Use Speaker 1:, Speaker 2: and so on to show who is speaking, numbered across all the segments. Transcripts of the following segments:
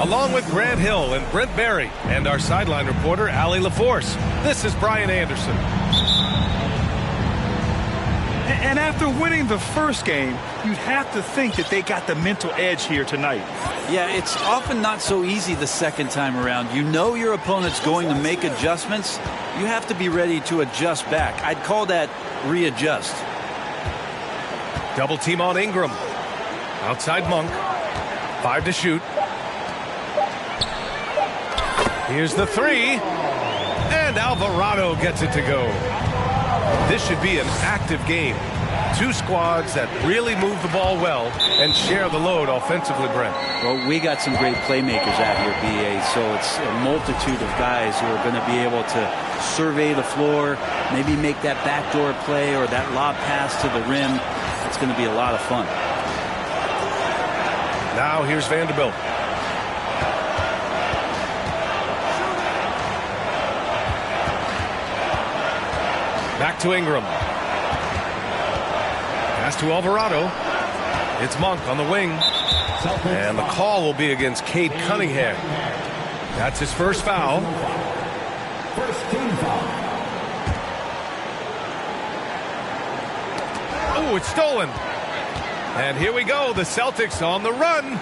Speaker 1: Along with Grant Hill and Brent Berry and our sideline reporter, Allie LaForce, this is Brian Anderson.
Speaker 2: And after winning the first game, you'd have to think that they got the mental edge here tonight.
Speaker 3: Yeah, it's often not so easy the second time around. You know your opponent's going to make adjustments. You have to be ready to adjust back. I'd call that readjust.
Speaker 1: Double team on Ingram. Outside Monk. 5 to shoot. Here's the three. And Alvarado gets it to go. This should be an active game. Two squads that really move the ball well and share the load offensively, Brent.
Speaker 3: Well, we got some great playmakers out here, BA, so it's a multitude of guys who are going to be able to survey the floor, maybe make that backdoor play or that lob pass to the rim. It's going to be a lot of fun.
Speaker 1: Now here's Vanderbilt. Back to Ingram. Pass to Alvarado. It's Monk on the wing. And the call will be against Cade Cunningham. That's his first foul.
Speaker 4: First team foul.
Speaker 1: Oh, it's stolen. And here we go. The Celtics on the run.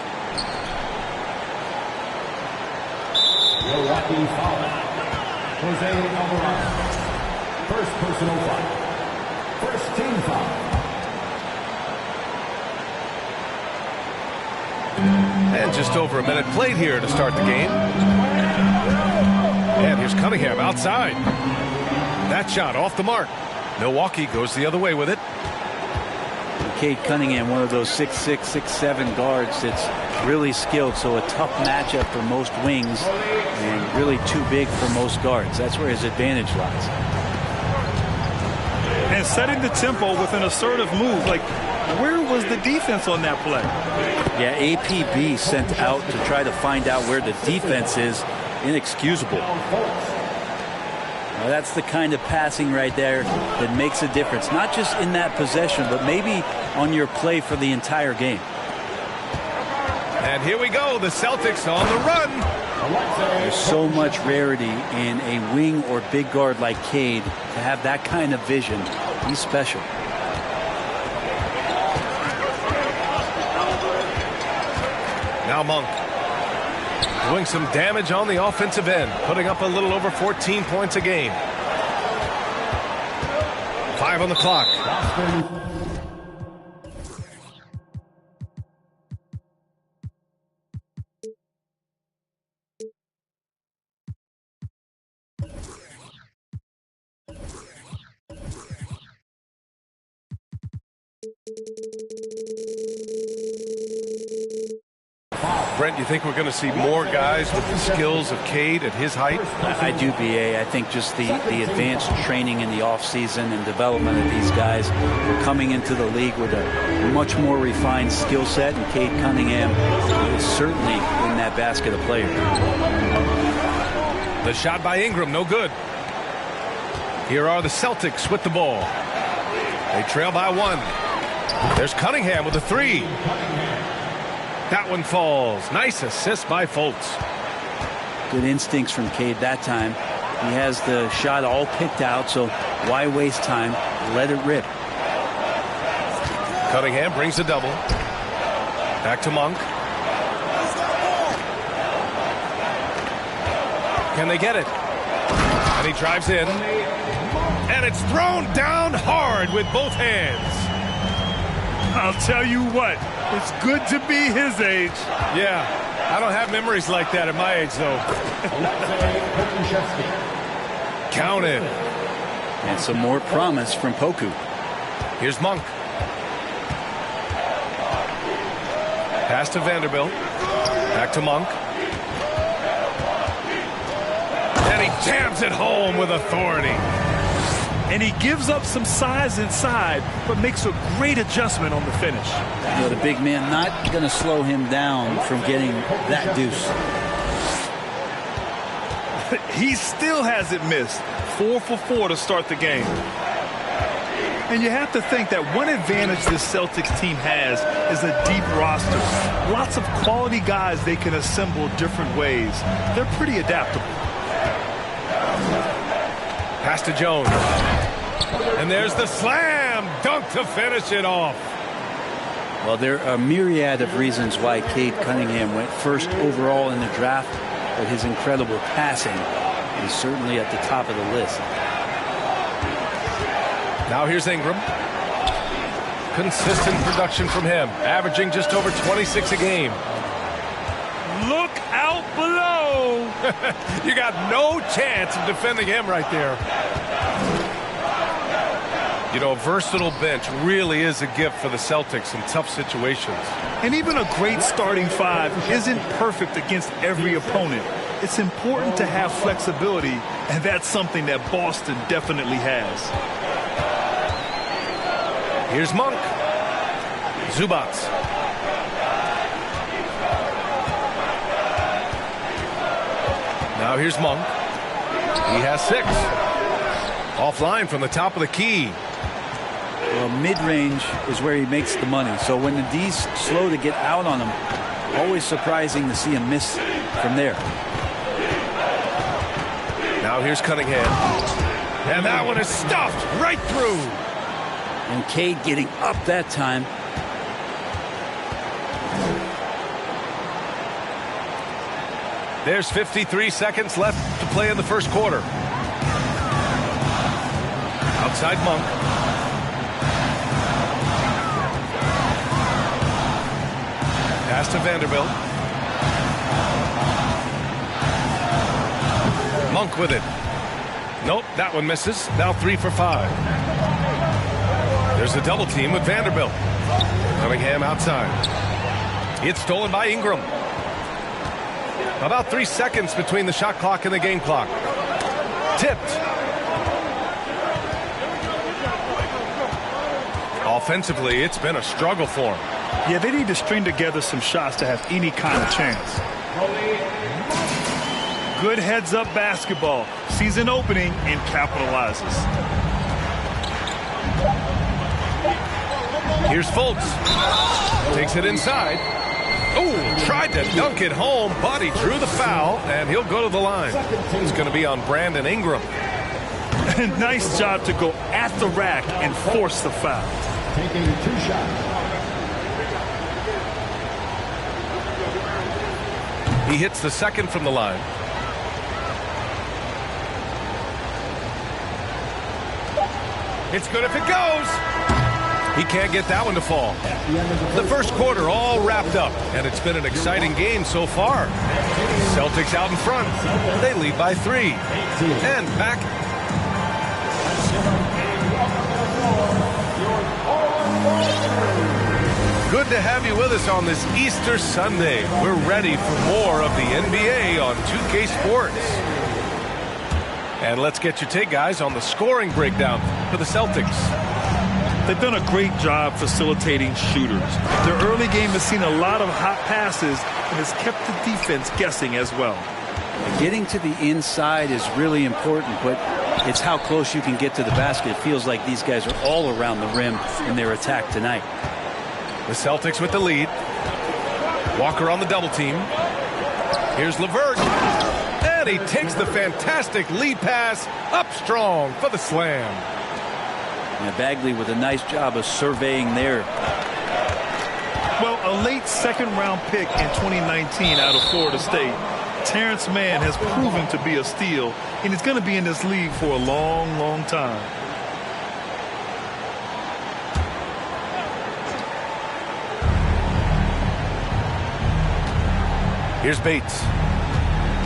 Speaker 4: Milwaukee foul. Jose Alvarado. First personal foul. First team foul.
Speaker 1: And just over a minute played here to start the game. And here's Cunningham outside. That shot off the mark. Milwaukee goes the other way with it.
Speaker 3: Cade Cunningham, one of those 6'6", 6'7" guards that's really skilled, so a tough matchup for most wings and really too big for most guards. That's where his advantage lies.
Speaker 2: And setting the tempo with an assertive move. Like, where was the defense on that play?
Speaker 3: Yeah, APB sent out to try to find out where the defense is. Inexcusable. Now, that's the kind of passing right there that makes a difference. Not just in that possession, but maybe on your play for the entire game.
Speaker 1: And here we go. The Celtics on the run.
Speaker 3: There's so much rarity in a wing or big guard like Cade to have that kind of vision. He's special.
Speaker 1: Now Monk doing some damage on the offensive end, putting up a little over 14 points a game. 5 on the clock. Brent, you think we're going to see more guys with the skills of Cade at his height?
Speaker 3: I do, BA. I think just the advanced training in the offseason and development of these guys. We're coming into the league with a much more refined skill set, and Cade Cunningham is certainly in that basket of players.
Speaker 1: The shot by Ingram, no good. Here are the Celtics with the ball. They trail by 1. There's Cunningham with a 3. That one falls. Nice assist by Fultz.
Speaker 3: Good instincts from Cade that time. He has the shot all picked out, so why waste time? Let it rip.
Speaker 1: Cunningham brings the double. Back to Monk. Can they get it? And he drives in. And it's thrown down hard with both hands.
Speaker 2: I'll tell you what, it's good to be his age.
Speaker 1: Yeah, I don't have memories like that at my age, though. Counted.
Speaker 3: And some more promise from Poku.
Speaker 1: Here's Monk. Pass to Vanderbilt. Back to Monk. And he jams it home with authority.
Speaker 2: And he gives up some size inside, but makes a great adjustment on the finish.
Speaker 3: You know, the big man not going to slow him down from getting that deuce.
Speaker 2: He still hasn't missed. 4 for 4 to start the game. And you have to think that one advantage this Celtics team has is a deep roster. Lots of quality guys they can assemble different ways. They're pretty adaptable.
Speaker 1: Pass to Jones. And there's the slam dunk to finish it off.
Speaker 3: Well, there are a myriad of reasons why Cade Cunningham went first overall in the draft, but his incredible passing is certainly at the top of the list.
Speaker 1: Now here's Ingram. Consistent production from him, averaging just over 26 a game.
Speaker 2: Look out below.
Speaker 1: You got no chance of defending him right there. You know, a versatile bench really is a gift for the Celtics in tough situations.
Speaker 2: And even a great starting five isn't perfect against every opponent. It's important to have flexibility, and that's something that Boston definitely has.
Speaker 1: Here's Monk. Zubac. Now here's Monk. He has 6. Offline from the top of the key.
Speaker 3: Well, mid-range is where he makes the money. So when the D's slow to get out on him, always surprising to see him miss from there.
Speaker 1: Now here's Cunningham. And that one is stuffed right through.
Speaker 3: And Cade getting up that time.
Speaker 1: There's 53 seconds left to play in the first quarter. Outside Monk. Pass to Vanderbilt. Monk with it. Nope, that one misses. Now 3 for 5. There's a double team with Vanderbilt. Cunningham outside. It's stolen by Ingram. About 3 seconds between the shot clock and the game clock. Tipped. Offensively, it's been a struggle for him.
Speaker 2: Yeah, they need to string together some shots to have any kind of chance. Good heads-up basketball. Sees an opening and capitalizes.
Speaker 1: Here's Fultz. Takes it inside. Oh, tried to dunk it home, but he drew the foul, and he'll go to the line. It's going to be on Brandon Ingram.
Speaker 2: Nice job to go at the rack and force the foul.
Speaker 4: Taking 2 shots.
Speaker 1: He hits the second from the line. It's good if it goes. He can't get that one to fall. The first quarter all wrapped up, and it's been an exciting game so far. Celtics out in front. They lead by 3. And back. Good to have you with us on this Easter Sunday. We're ready for more of the NBA on 2K Sports. And let's get your take, guys, on the scoring breakdown for the Celtics.
Speaker 2: They've done a great job facilitating shooters. Their early game has seen a lot of hot passes and has kept the defense guessing as well.
Speaker 3: Getting to the inside is really important, but it's how close you can get to the basket. It feels like these guys are all around the rim in their attack tonight.
Speaker 1: The Celtics with the lead. Walker on the double team. Here's LeVert. And he takes the fantastic lead pass up strong for the slam.
Speaker 3: And Bagley with a nice job of surveying there.
Speaker 2: Well, a late second-round pick in 2019 out of Florida State. Terrence Mann has proven to be a steal, and he's going to be in this league for a long, long time.
Speaker 1: Here's Bates.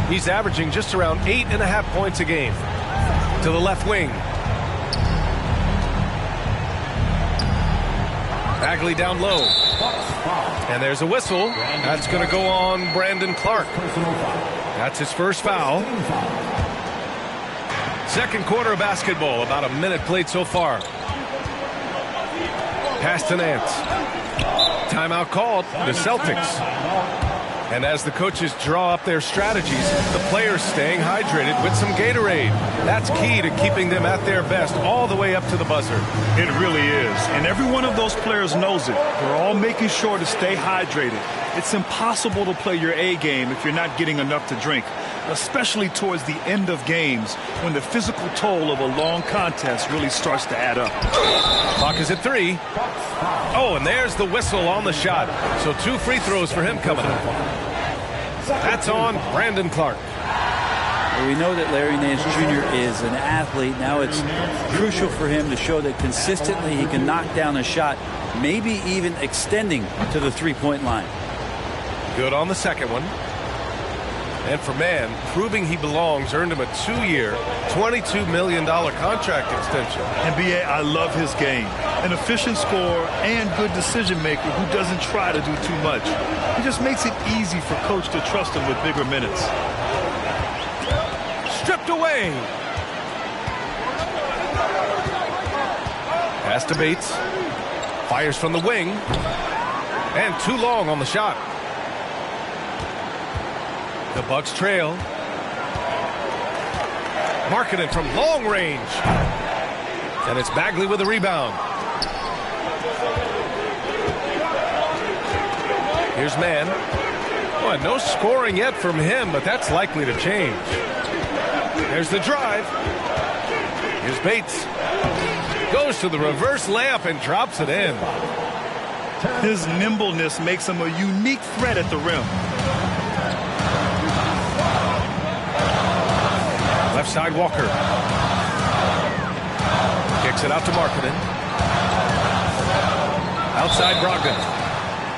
Speaker 1: He's averaging just around 8.5 points a game. To the left wing. Bagley down low. And there's a whistle. That's going to go on Brandon Clark. That's his first foul. Second quarter of basketball. About a minute played so far. Pass to Nance. Timeout called. The Celtics. And as the coaches draw up their strategies, the players staying hydrated with some Gatorade. That's key to keeping them at their best all the way up to the buzzer.
Speaker 2: It really is. And every one of those players knows it. They're all making sure to stay hydrated. It's impossible to play your A game if you're not getting enough to drink, especially towards the end of games when the physical toll of a long contest really starts to add up.
Speaker 1: Clock is at 3. Oh, and there's the whistle on the shot. So 2 free throws for him coming up. That's on Brandon Clark.
Speaker 3: Well, we know that Larry Nance Jr. is an athlete. Now it's crucial for him to show that consistently he can knock down a shot, maybe even extending to the three-point line.
Speaker 1: Good on the second one. And for Mann, proving he belongs earned him a 2-year, $22 million contract extension.
Speaker 2: And B.A., I love his game. An efficient scorer and good decision maker who doesn't try to do too much. He just makes it easy for coach to trust him with bigger minutes.
Speaker 1: Stripped away. Pass to Bates. Fires from the wing. And too long on the shot. The Bucks trail. Marketing from long range. And it's Bagley with a rebound. Here's Mann. Well, no scoring yet from him, but that's likely to change. There's the drive. Here's Bates. Goes to the reverse layup and drops it in.
Speaker 2: His nimbleness makes him a unique threat at the rim.
Speaker 1: Left side Walker. Kicks it out to Marketing. Outside Brogdon.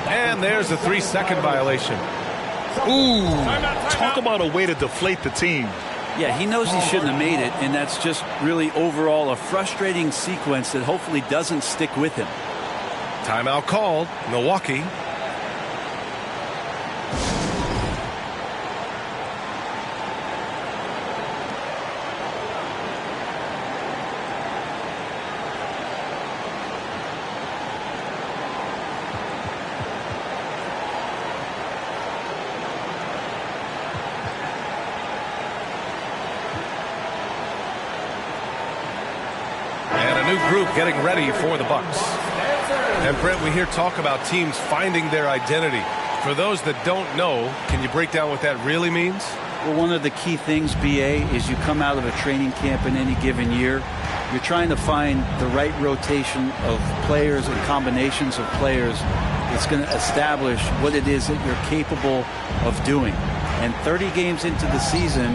Speaker 1: And there's a 3-second violation.
Speaker 2: Ooh, talk about a way to deflate the team.
Speaker 3: Yeah, he knows he shouldn't have made it, and that's just really overall a frustrating sequence that hopefully doesn't stick with him.
Speaker 1: Timeout called. Milwaukee. Group getting ready for the Bucks. And Brent, we hear talk about teams finding their identity. For those that don't know, can you break down what that really means?
Speaker 3: Well, one of the key things, BA, is you come out of a training camp in any given year. You're trying to find the right rotation of players and combinations of players that's going to establish what it is that you're capable of doing. And 30 games into the season,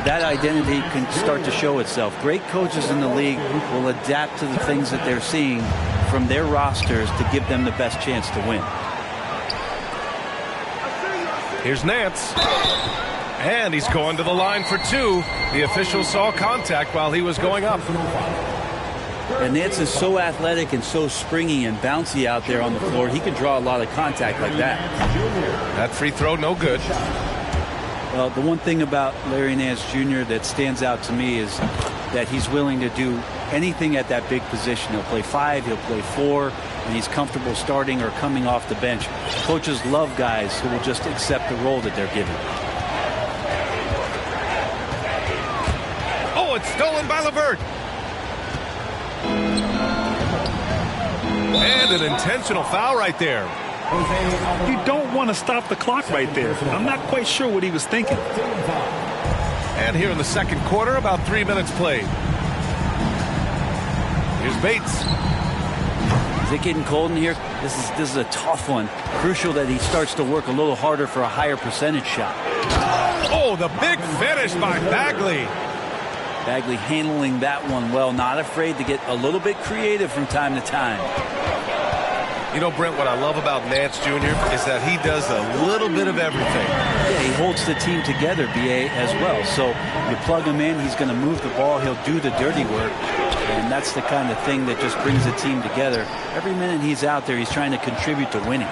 Speaker 3: that identity can start to show itself. Great coaches in the league will adapt to the things that they're seeing from their rosters to give them the best chance to win.
Speaker 1: Here's Nance. And he's going to the line for 2. The official saw contact while he was going up.
Speaker 3: And Nance is so athletic and so springy and bouncy out there on the floor. He can draw a lot of contact like that.
Speaker 1: That free throw, no good.
Speaker 3: Well, the one thing about Larry Nance Jr. that stands out to me is that he's willing to do anything at that big position. He'll play 5, he'll play 4, and he's comfortable starting or coming off the bench. Coaches love guys who will just accept the role that they're given.
Speaker 1: Oh, it's stolen by LeVert. And an intentional foul right there.
Speaker 2: You don't want to stop the clock right there. I'm not quite sure what he was thinking.
Speaker 1: And here in the second quarter, about 3 minutes played. Here's Bates.
Speaker 3: Is it getting cold in here? This is a tough one. Crucial that he starts to work a little harder for a higher percentage shot.
Speaker 1: Oh, the big finish by Bagley.
Speaker 3: Bagley handling that one well, not afraid to get a little bit creative from time to time.
Speaker 1: You know, Brent, what I love about Nance Jr. is that he does a little bit of everything.
Speaker 3: Yeah, he holds the team together, BA, as well. So you plug him in, he's going to move the ball, he'll do the dirty work. And that's the kind of thing that just brings the team together. Every minute he's out there, he's trying to contribute to winning.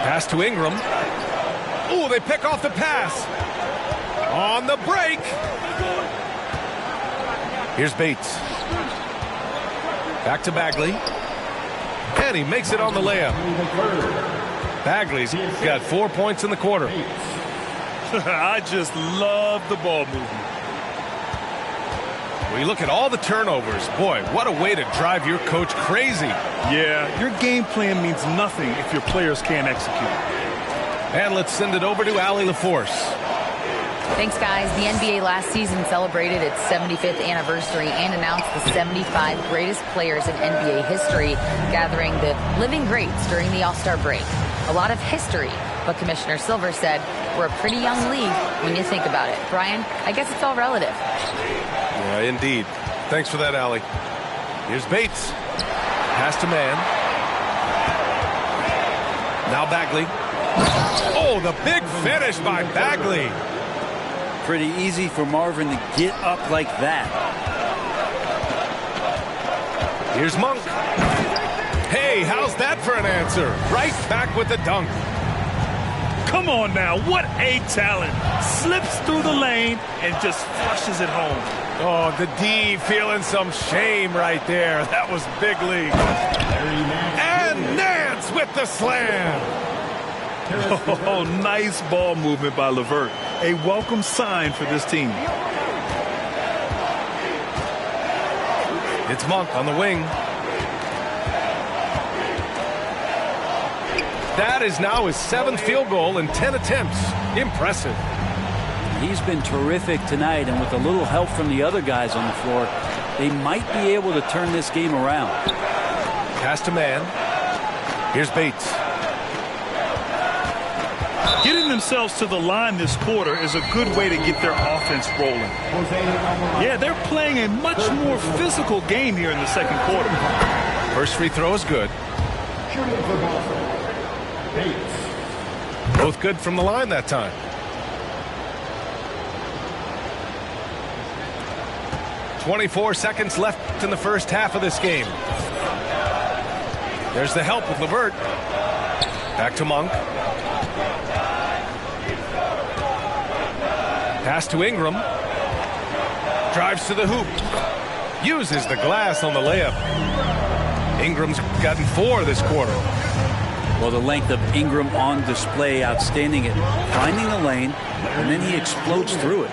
Speaker 1: Pass to Ingram. Ooh, they pick off the pass. On the break. Here's Bates. Back to Bagley. And he makes it on the layup. Bagley's got 4 points in the quarter.
Speaker 2: I just love the ball movement.
Speaker 1: When you look at all the turnovers, boy, what a way to drive your coach crazy.
Speaker 2: Yeah, your game plan means nothing if your players can't execute.
Speaker 1: And let's send it over to Allie LaForce.
Speaker 5: Thanks, guys. The NBA last season celebrated its 75th anniversary and announced the 75 greatest players in NBA history, gathering the living greats during the All-Star break. A lot of history, but Commissioner Silver said we're a pretty young league when you think about it. Brian, I guess it's all relative.
Speaker 1: Yeah, indeed. Thanks for that, Allie. Here's Bates. Pass to man. Now Bagley. Oh, the big finish by Bagley.
Speaker 3: Pretty easy for Marvin to get up like that.
Speaker 1: Here's Monk. Hey, how's that for an answer? Right back with the dunk.
Speaker 2: Come on now, what a talent. Slips through the lane and just flushes it home.
Speaker 1: Oh, the D feeling some shame right there. That was big league. And Nance with the slam.
Speaker 2: Oh, nice ball movement by LeVert. A welcome sign for this team.
Speaker 1: It's Monk on the wing. That is now his 7th field goal in 10 attempts. Impressive.
Speaker 3: He's been terrific tonight, and with a little help from the other guys on the floor, they might be able to turn this game around.
Speaker 1: Pass to man. Here's Bates.
Speaker 2: Getting themselves to the line this quarter is a good way to get their offense rolling. Yeah, they're playing a much more physical game here in the second quarter.
Speaker 1: First free throw is good. Both good from the line that time. .24 seconds left in the first half of this game. There's the help with LeVert. Back to Monk. Pass to Ingram. Drives to the hoop. Uses the glass on the layup. Ingram's gotten 4 this quarter.
Speaker 3: Well, the length of Ingram on display, outstanding at finding the lane, and then he explodes through it.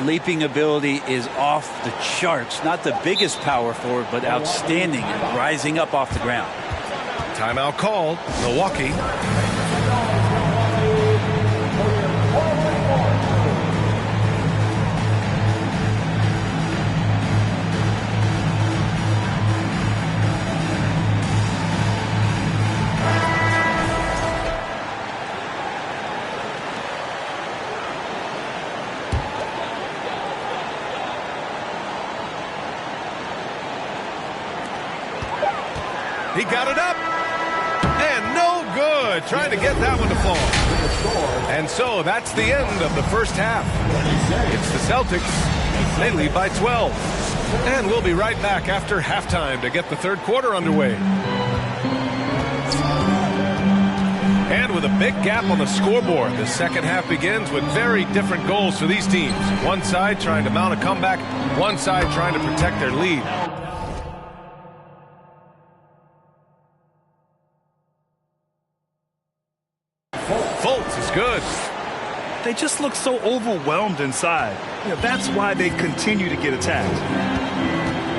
Speaker 3: Leaping ability is off the charts. Not the biggest power forward, but outstanding and rising up off the ground.
Speaker 1: Timeout called. Milwaukee. He got it up. And no good. Trying to get that one to fall. And so that's the end of the first half. It's the Celtics. They lead by 12. And we'll be right back after halftime to get the third quarter underway. And with a big gap on the scoreboard, the second half begins with very different goals for these teams. One side trying to mount a comeback, one side trying to protect their lead. Fultz is good.
Speaker 2: They just look so overwhelmed inside. That's why they continue to get attacked.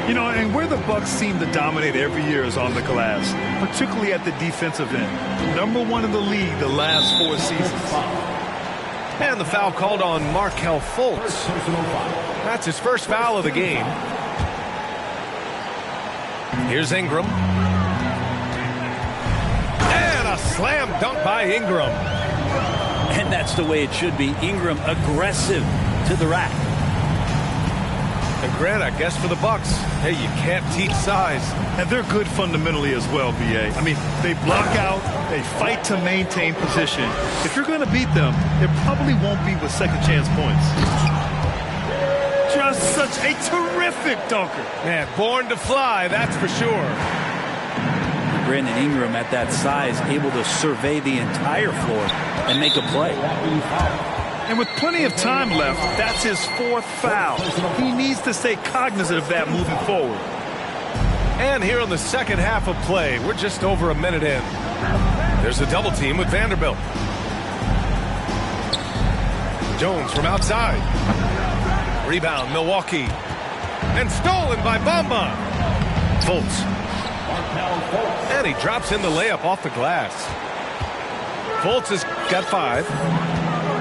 Speaker 2: And where the Bucks seem to dominate every year is on the glass, particularly at the defensive end. Number 1 in the league the last 4 seasons.
Speaker 1: And the foul called on Markelle Fultz. That's his first foul of the game. Here's Ingram. And a slam dunk by Ingram.
Speaker 3: And that's the way it should be. Ingram aggressive to the rack.
Speaker 1: And Grant, I guess for the Bucks, hey, you can't teach size.
Speaker 2: And they're good fundamentally as well, B.A. I mean, they block out, they fight to maintain position. If you're going to beat them, it probably won't be with second chance points. Just such a terrific dunker.
Speaker 1: Man, born to fly, that's for sure.
Speaker 3: Brandon Ingram at that size, able to survey the entire floor and make a play.
Speaker 2: And with plenty of time left, that's his 4th foul. He needs to stay cognizant of that moving forward.
Speaker 1: And here in the second half of play, we're just over a minute in. There's a double team with Vanderbilt. Jones from outside. Rebound, Milwaukee. And stolen by Bamba. Fultz. And he drops in the layup off the glass. Fultz has got 5.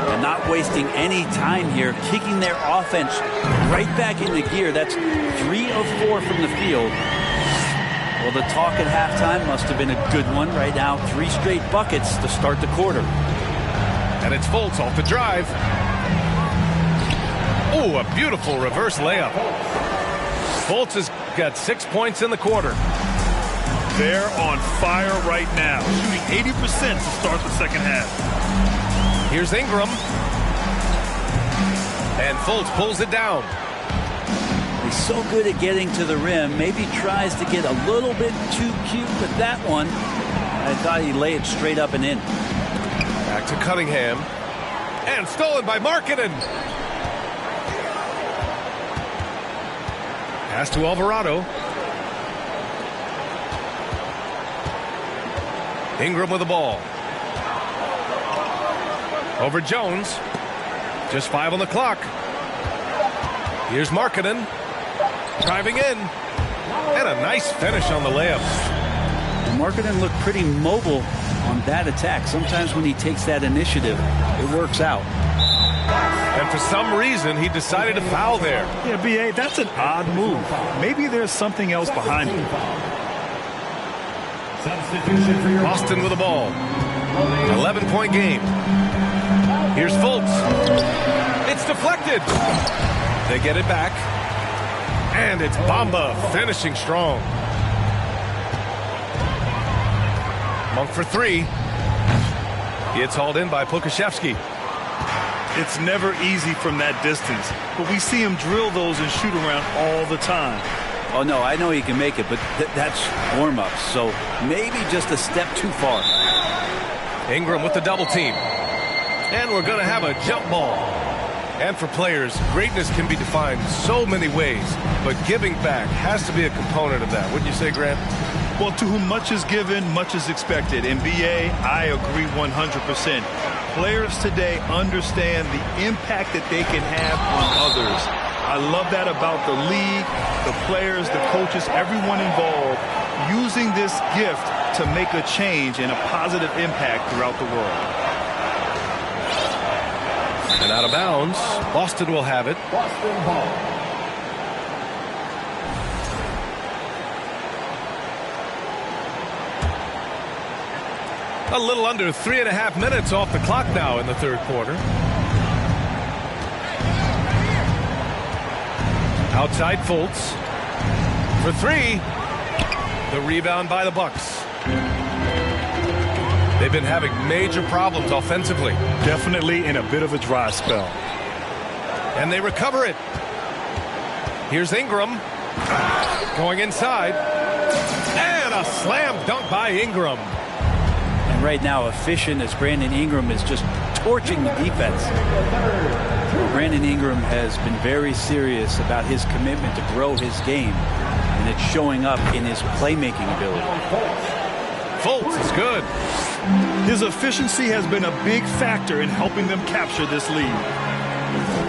Speaker 3: And not wasting any time here, kicking their offense right back into gear. That's 3 of 4 from the field. Well, the talk at halftime must have been a good one. Right now, 3 straight buckets to start the quarter.
Speaker 1: And it's Fultz off the drive. Oh, a beautiful reverse layup. Fultz has got 6 points in the quarter.
Speaker 2: They're on fire right now, shooting 80% to start the second half.
Speaker 1: Here's Ingram. And Fultz pulls it down.
Speaker 3: He's so good at getting to the rim. Maybe tries to get a little bit too cute, but that one, I thought he'd lay it straight up and in.
Speaker 1: Back to Cunningham. And stolen by Markkanen. Pass to Alvarado. Ingram with the ball. Over Jones. Just 5 on the clock. Here's Markkanen. Driving in. And a nice finish on the layup.
Speaker 3: Markkanen looked pretty mobile on that attack. Sometimes when he takes that initiative, it works out.
Speaker 1: And for some reason, he decided to foul there.
Speaker 2: Yeah, B.A., that's an odd move. Maybe there's something else behind it.
Speaker 1: Boston with the ball. 11-point game. Here's Fultz. It's deflected. They get it back. And it's Bamba finishing strong. Monk for 3. It's hauled in by Pokashevsky.
Speaker 2: It's never easy from that distance, but we see him drill those and shoot around all the time.
Speaker 3: Oh, no, I know he can make it, but that's warm-up, so maybe just a step too far.
Speaker 1: Ingram with the double team. And we're going to have a jump ball. And for players, greatness can be defined so many ways, but giving back has to be a component of that. Wouldn't you say, Grant?
Speaker 2: Well, to whom much is given, much is expected. In BA, I agree 100%. Players today understand the impact that they can have on others. I love that about the league, the players, the coaches, everyone involved, using this gift to make a change and a positive impact throughout the world.
Speaker 1: And out of bounds, Boston will have it.
Speaker 4: Boston ball.
Speaker 1: A little under 3.5 minutes off the clock now in the third quarter. Outside Fultz for 3. The rebound by the Bucks. They've been having major problems offensively.
Speaker 2: Definitely in a bit of a dry spell.
Speaker 1: And they recover it. Here's Ingram. Going inside. And a slam dunk by Ingram.
Speaker 3: And right now, efficient as Brandon Ingram is just torching the defense. Brandon Ingram has been very serious about his commitment to grow his game, and it's showing up in his playmaking ability.
Speaker 1: Fultz is good.
Speaker 2: His efficiency has been a big factor in helping them capture this lead.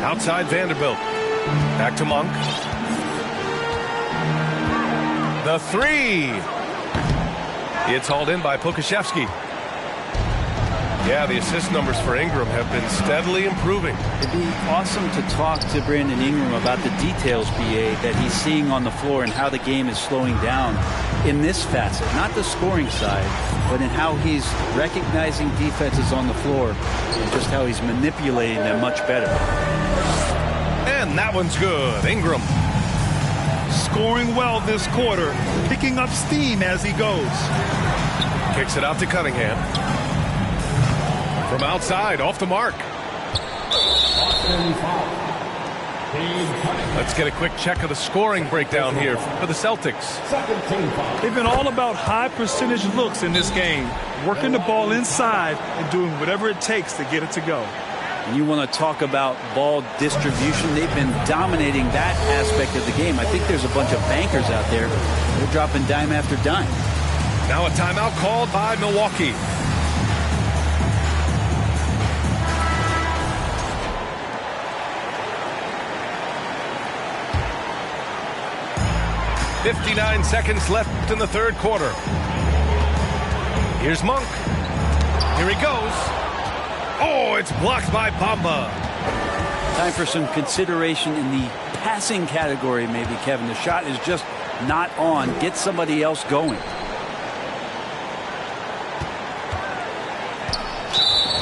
Speaker 1: Outside Vanderbilt. Back to Monk. The 3. It's hauled in by Pokashevsky. Yeah, the assist numbers for Ingram have been steadily improving.
Speaker 3: It'd be awesome to talk to Brandon Ingram about the details, BA, that he's seeing on the floor and how the game is slowing down in this facet. Not the scoring side, but in how he's recognizing defenses on the floor and just how he's manipulating them much better.
Speaker 1: And that one's good. Ingram.
Speaker 2: Scoring well this quarter, picking up steam as he goes.
Speaker 1: Kicks it out to Cunningham. From outside, off the mark. Let's get a quick check of the scoring breakdown here for the Celtics.
Speaker 2: They've been all about high percentage looks in this game, working the ball inside and doing whatever it takes to get it to go.
Speaker 3: And you want to talk about ball distribution. They've been dominating that aspect of the game. I think there's a bunch of bankers out there. They're dropping dime after dime.
Speaker 1: Now a timeout called by Milwaukee. .59 seconds left in the third quarter. Here's Monk. Here he goes. Oh, it's blocked by Bamba.
Speaker 3: Time for some consideration in the passing category, maybe, Kevin. The shot is just not on. Get somebody else going.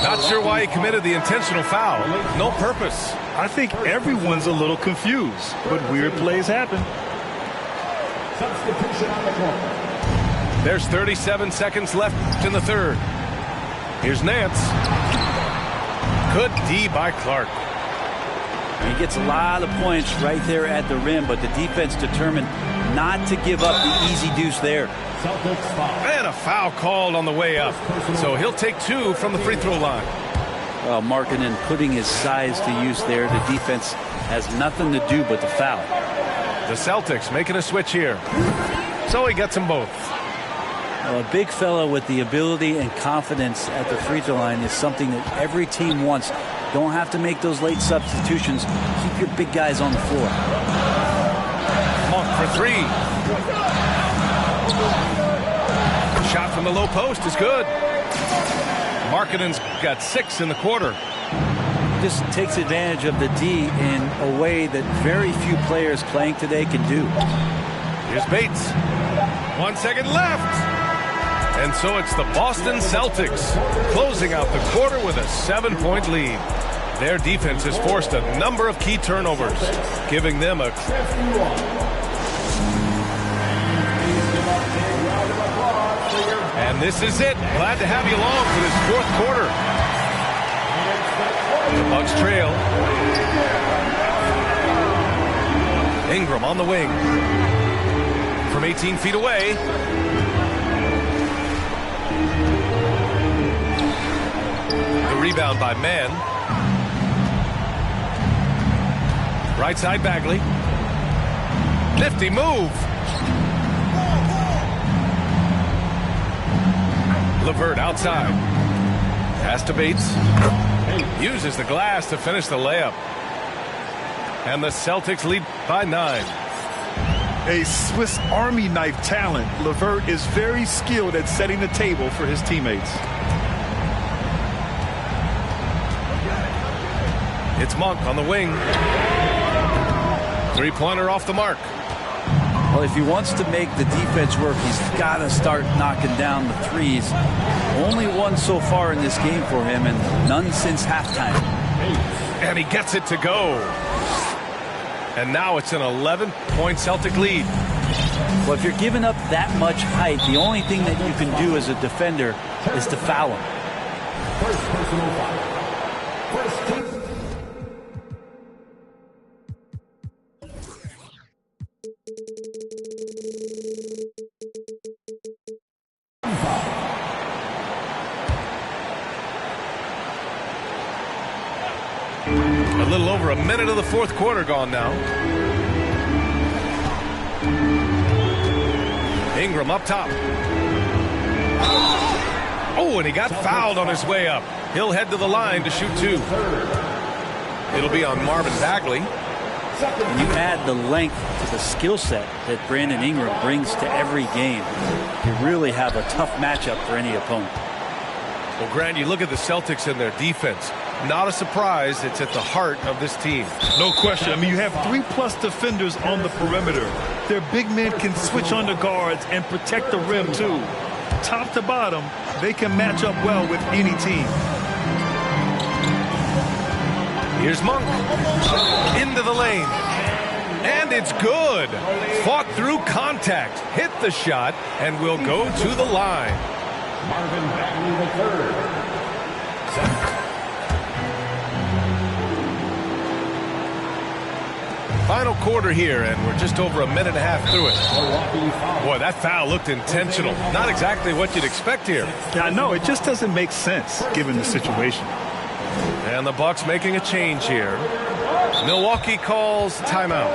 Speaker 1: Not sure why he committed the intentional foul. No purpose.
Speaker 2: I think everyone's a little confused, but weird plays happen.
Speaker 4: Substitution on the court.
Speaker 1: There's 37 seconds left in the third. Here's Nance. Good D by Clark.
Speaker 3: He gets a lot of points right there at the rim, but the defense determined not to give up the easy deuce there.
Speaker 1: And a foul called on the way up. So he'll take two from the free throw line.
Speaker 3: Well, Markkanen putting his size to use there. The defense has nothing to do but the foul.
Speaker 1: The Celtics making a switch here. So he gets them both.
Speaker 3: Well, a big fella with the ability and confidence at the free throw line is something that every team wants. Don't have to make those late substitutions. Keep your big guys on the floor.
Speaker 1: Monk for three. Shot from the low post is good. Markkanen's got 6 in the quarter.
Speaker 3: Just takes advantage of the D in a way that very few players playing today can do.
Speaker 1: Here's Bates. 1 second left. And so it's the Boston Celtics closing out the quarter with a 7-point lead. Their defense has forced a number of key turnovers, giving them a... And this is it. Glad to have you along for this fourth quarter. The Bucks trail. Ingram on the wing. From 18 feet away. The rebound by Mann. Right side Bagley. Nifty move. LeVert outside. Pass to Bates. Uses the glass to finish the layup. And the Celtics lead by 9.
Speaker 2: A Swiss Army knife talent, LeVert is very skilled at setting the table for his teammates.
Speaker 1: It's Monk on the wing. Three-pointer off the mark.
Speaker 3: Well, if he wants to make the defense work, he's got to start knocking down the threes. Only one so far in this game for him, and none since halftime.
Speaker 1: And he gets it to go. And now it's an 11-point Celtic lead.
Speaker 3: Well, if you're giving up that much height, the only thing that you can do as a defender is to foul him.
Speaker 4: First personal foul. First team.
Speaker 1: A little over a minute of the fourth quarter gone now. Ingram up top. Oh, and he got fouled on his way up. He'll head to the line to shoot 2. It'll be on Marvin Bagley.
Speaker 3: When you add the length to the skill set that Brandon Ingram brings to every game, you really have a tough matchup for any opponent.
Speaker 1: Well, Grant, you look at the Celtics and their defense. Not a surprise. It's at the heart of this team.
Speaker 2: No question. I mean, you have 3+ defenders on the perimeter. Their big men can switch on the guards and protect the rim, too. Top to bottom, they can match up well with any team.
Speaker 1: Here's Monk. Into the lane. And it's good. Fought through contact. Hit the shot and will go to the line.
Speaker 4: Marvin Bagley III.
Speaker 1: Final quarter here, and we're just over a minute and a half through it. Boy, that foul looked intentional. Not exactly what you'd expect here.
Speaker 2: Yeah, I know. It just doesn't make sense given the situation.
Speaker 1: And the Bucks making a change here. Milwaukee calls timeout.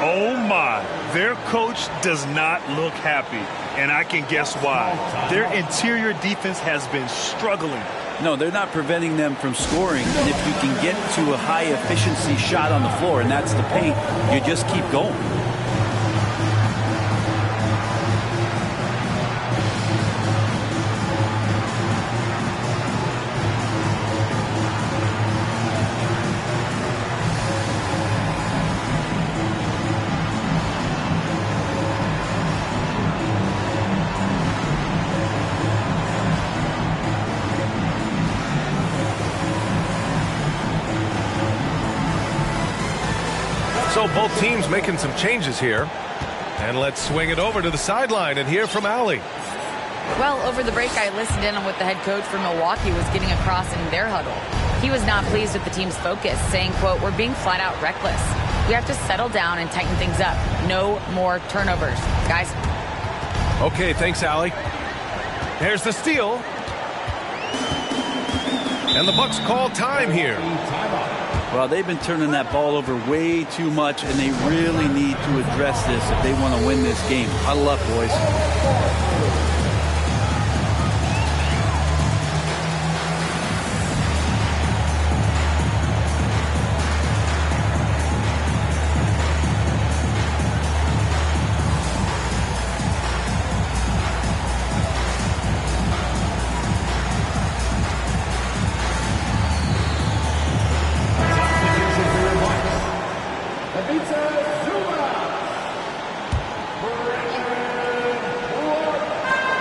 Speaker 2: Oh, my. Their coach does not look happy, and I can guess why. Their interior defense has been struggling.
Speaker 3: No, they're not preventing them from scoring. And if you can get to a high-efficiency shot on the floor, and that's the paint, you just keep going.
Speaker 1: So both teams making some changes here. And let's swing it over to the sideline and hear from Allie.
Speaker 5: Well, over the break, I listened in on what the head coach for Milwaukee was getting across in their huddle. He was not pleased with the team's focus, saying, quote, "We're being flat out reckless. We have to settle down and tighten things up. No more turnovers. Guys."
Speaker 1: Okay, thanks, Allie. There's the steal. And the Bucks call time here.
Speaker 3: Well, they've been turning that ball over way too much, and they really need to address this if they want to win this game. Huddle up, boys.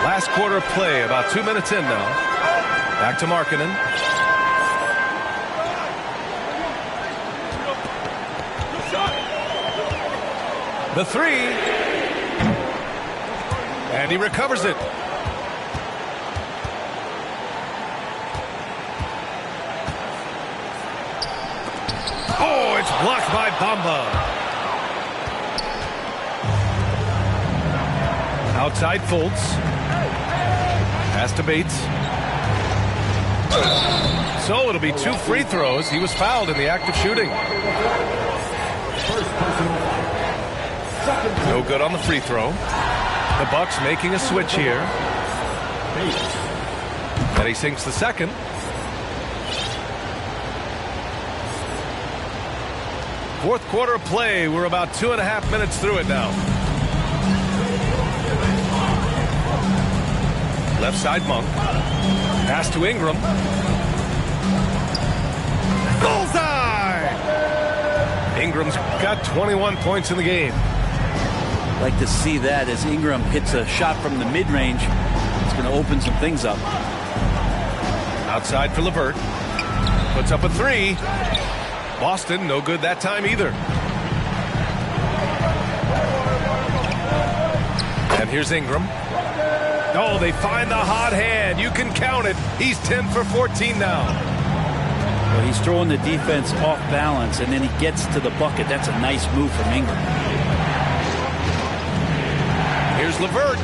Speaker 1: Last quarter of play, about 2 minutes in now. Back to Markkanen. The three. And he recovers it. Oh, it's blocked by Bamba. Outside Fultz. Pass to Bates. So it'll be 2 free throws. He was fouled in the act of shooting. No good on the free throw. The Bucks making a switch here. And he sinks the second. Fourth quarter of play. We're about 2.5 minutes through it now. Left side Monk. Pass to Ingram. Bullseye! Ingram's got 21 points in the game.
Speaker 3: Like to see that as Ingram hits a shot from the mid-range. It's going to open some things up.
Speaker 1: Outside for LeVert. Puts up a three. Boston, no good that time either. And here's Ingram. Oh, they find the hot hand. You can count it. He's 10 for 14 now.
Speaker 3: Well, he's throwing the defense off balance, and then he gets to the bucket. That's a nice move from Ingram.
Speaker 1: Here's LeVert.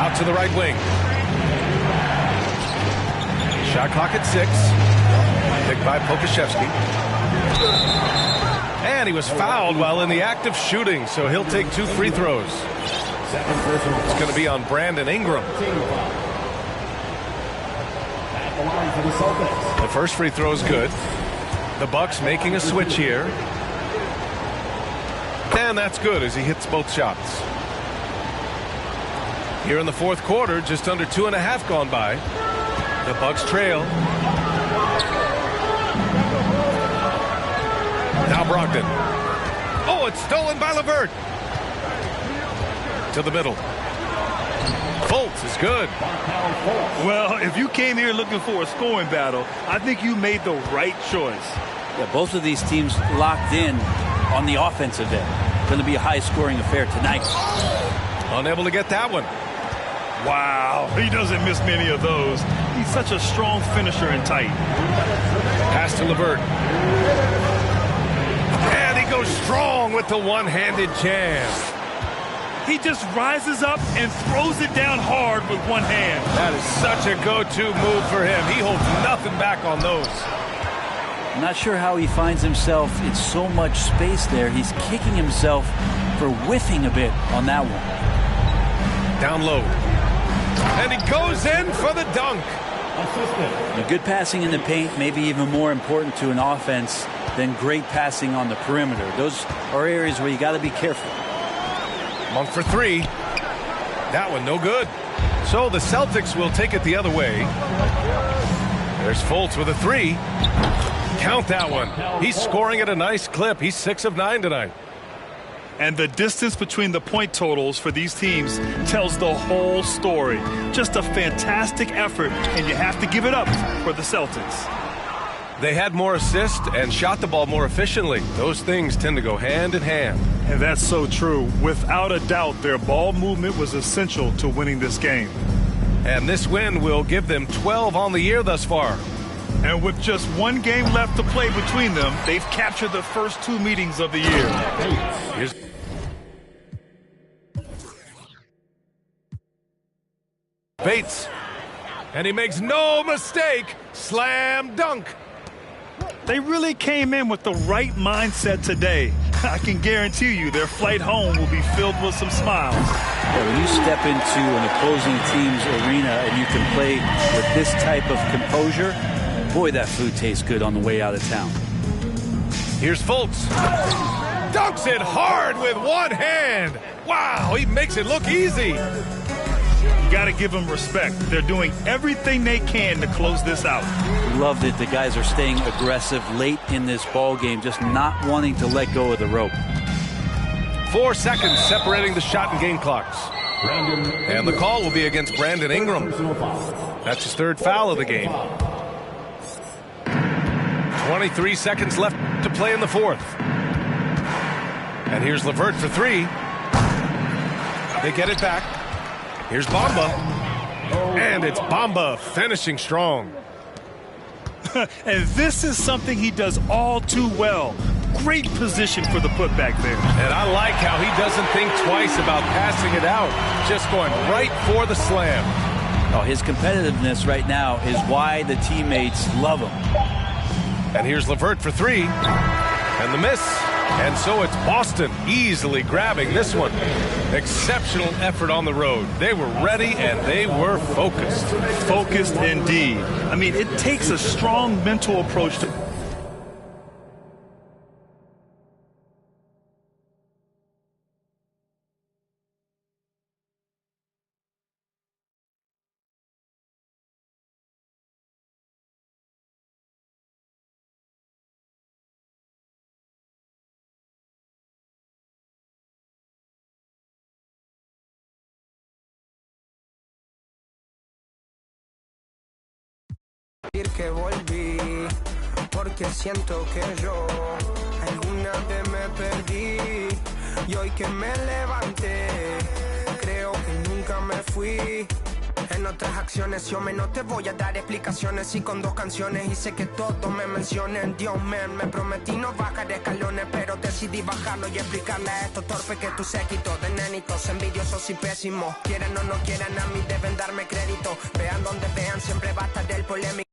Speaker 1: Out to the right wing. Shot clock at 6. Picked by Pokashevsky. And he was fouled while in the act of shooting, so he'll take 2 free throws. It's going to be on Brandon Ingram. The first free throw is good. The Bucks making a switch here. And that's good as he hits both shots. Here in the fourth quarter, just under 2.5 gone by. The Bucks trail. Now Brogdon. Oh, it's stolen by LeVert. To the middle. Fultz is good.
Speaker 2: Well, if you came here looking for a scoring battle, I think you made the right choice.
Speaker 3: Yeah, both of these teams locked in on the offensive end. Going to be a high-scoring affair tonight.
Speaker 1: Unable to get that one.
Speaker 2: Wow, he doesn't miss many of those. He's such a strong finisher and tight.
Speaker 1: Pass to LeVert. And he goes strong with the one-handed jam.
Speaker 2: He just rises up and throws it down hard with one hand.
Speaker 1: That is such a go-to move for him. He holds nothing back on those.
Speaker 3: I'm not sure how he finds himself in so much space there. He's kicking himself for whiffing a bit on that one.
Speaker 1: Down low. And he goes in for the dunk.
Speaker 3: Good passing in the paint may be even more important to an offense than great passing on the perimeter. Those are areas where you got to be careful.
Speaker 1: Monk for three. That one no good. So the Celtics will take it the other way. There's Fultz with a three. Count that one. He's scoring at a nice clip. He's 6 of 9 tonight.
Speaker 2: And the distance between the point totals for these teams tells the whole story. Just a fantastic effort, and you have to give it up for the Celtics.
Speaker 1: They had more assists and shot the ball more efficiently. Those things tend to go hand in hand.
Speaker 2: And that's so true. Without a doubt, their ball movement was essential to winning this game.
Speaker 1: And this win will give them 12 on the year thus far.
Speaker 2: And with just one game left to play between them, they've captured the first 2 meetings of the year.
Speaker 1: Here's Bates. And he makes no mistake. Slam dunk.
Speaker 2: They really came in with the right mindset today. I can guarantee you their flight home will be filled with some smiles.
Speaker 3: Yeah, when you step into an opposing team's arena and you can play with this type of composure, boy, that food tastes good on the way out of town.
Speaker 1: Here's Fultz. Dunks it hard with one hand. Wow, he makes it look easy.
Speaker 2: You got to give them respect. They're doing everything they can to close this out.
Speaker 3: Loved it. The guys are staying aggressive late in this ball game, just not wanting to let go of the rope.
Speaker 1: 4 seconds separating the shot and game clocks. And the call will be against Brandon Ingram. That's his 3rd foul of the game. 23 seconds left to play in the 4th. And here's LeVert for 3. They get it back. Here's Bamba. And it's Bamba finishing strong.
Speaker 2: And this is something he does all too well. Great position for the putback there.
Speaker 1: And I like how he doesn't think twice about passing it out. Just going right for the slam.
Speaker 3: Oh, his competitiveness right now is why the teammates love him.
Speaker 1: And here's LeVert for 3. And the miss. And so it's Boston easily grabbing this one. Exceptional effort on the road. They were ready and they were focused.
Speaker 2: Focused indeed. I mean, it takes a strong mental approach to...
Speaker 6: Que volví, porque siento que yo alguna vez me perdí y hoy que me levanté creo que nunca me fui. En otras acciones yo no te voy a dar explicaciones y con 2 canciones hice que todos me mencionen. Dios me prometí no bajar escalones, pero decidí bajarlo y explicarle a estos torpes que tú séquito de nenitos envidiosos y pésimos. Quieran o no quieran, a mí deben darme crédito. Vean donde vean, siempre va a estar el polémico.